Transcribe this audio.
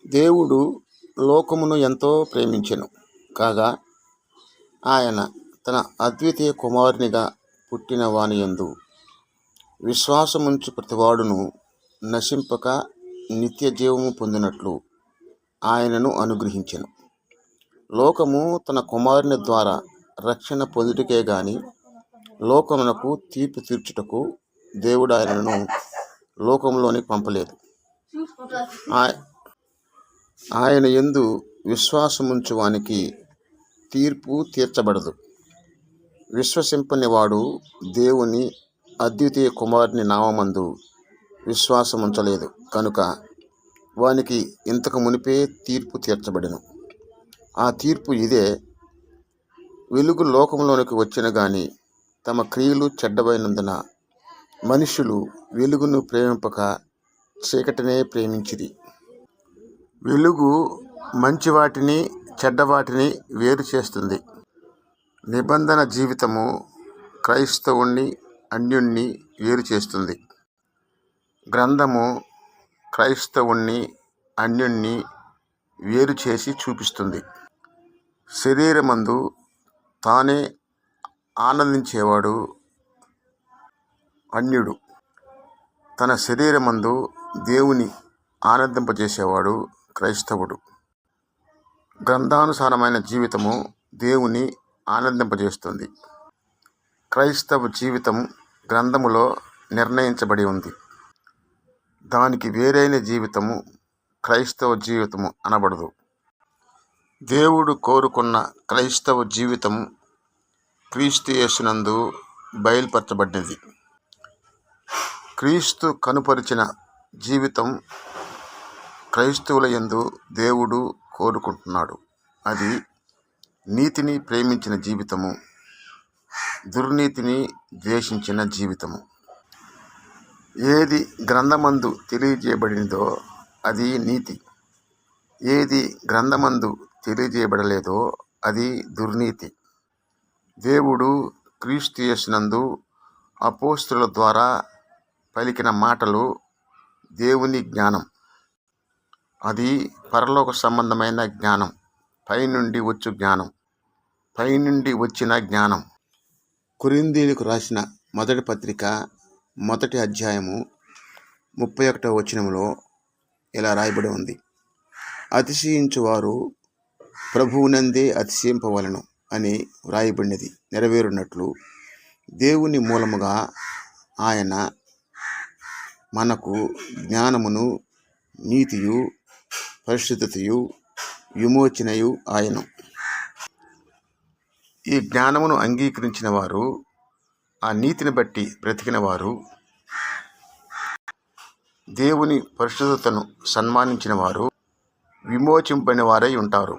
దేవుడు లోకమును ఎంతో ప్రేమించెను కాగా ఆయన తన అద్వితీయ కుమారునిగా పుట్టిన వాని యందు విశ్వాసముంచు ప్రతివాడును నశింపక నిత్య జీవము పొందినట్లు ఆయనను అనుగ్రహించెను. లోకము తన కుమారుని ద్వారా రక్షణ పొందుటకే గాని లోకమునకు తీర్పు తీర్చుటకు దేవుడు ఆయనను లోకంలోనికి పంపలేదు. ఆయన యందు విశ్వాసముంచు వానికి తీర్పు తీర్చబడదు. విశ్వసింపని వాడు దేవుని అద్వితీయ కుమారుని నామమందు విశ్వాసముంచలేదు కనుక వానికి ఇంతకు మునిపే తీర్పు తీర్చబడెను. ఆ తీర్పు ఇదే: వెలుగు లోకంలోనికి వచ్చిన గాని తమ క్రియలు చెడ్డవైనందున మనుషులు వెలుగును ప్రేమింపక చీకటినే ప్రేమించిరి. వెలుగు మంచి వాటిని చెడ్డవాటిని వేరు చేస్తుంది. నిబంధన జీవితము క్రైస్తవుణ్ణి అన్యుణ్ణి వేరు చేస్తుంది. గ్రంథము క్రైస్తవుణ్ణి అన్యుణ్ణి వేరు చేసి చూపిస్తుంది. శరీరమందు తానే ఆనందించేవాడు అన్యుడు, తన శరీరమందు దేవుని ఆనందింపజేసేవాడు క్రైస్తవుడు. గ్రంథానుసారమైన జీవితము దేవుని ఆనందింపజేస్తుంది. క్రైస్తవ జీవితం గ్రంథములో నిర్ణయించబడి ఉంది. దానికి వేరైన జీవితము క్రైస్తవ జీవితము అనబడదు. దేవుడు కోరుకున్న క్రైస్తవ జీవితం క్రీస్తు యేసునందు బయలుపరచబడినది. క్రీస్తు కనుపరిచిన జీవితం క్రైస్తవుల యందు దేవుడు కోరుకుంటున్నాడు. అది నీతిని ప్రేమించిన జీవితము, దుర్నీతిని ద్వేషించిన జీవితము. ఏది గ్రంథమందు తెలియజేయబడినదో అది నీతి, ఏది గ్రంథమందు తెలియజేయబడలేదో అది దుర్నీతి. దేవుడు క్రీస్తు యేసునందు అపోస్తలుల ద్వారా పలికిన మాటలు దేవుని జ్ఞానం. అది పరలోక సంబంధమైన జ్ఞానం, పైనుండి వచ్చు జ్ఞానం, పైనుండి వచ్చిన జ్ఞానం. కొరింథీయులకు రాసిన మొదటి పత్రిక 1వ అధ్యాయము 31వ వచనములో ఇలా రాయబడి ఉంది: అతిశయించువారు ప్రభువునందే అతిశయింపవలెను అని వ్రాయబడినది నెరవేరునట్లు దేవుని మూలముగా ఆయన మనకు జ్ఞానమును, నీతియు, పరిశుద్ధతయు, విమోచనయు ఆయను. ఈ జ్ఞానమును అంగీకరించిన వారు, ఆ నీతిని బట్టి బ్రతికిన వారు, దేవుని పరిశుద్ధతను సన్మానించిన వారు విమోచింపని వారై ఉంటారు.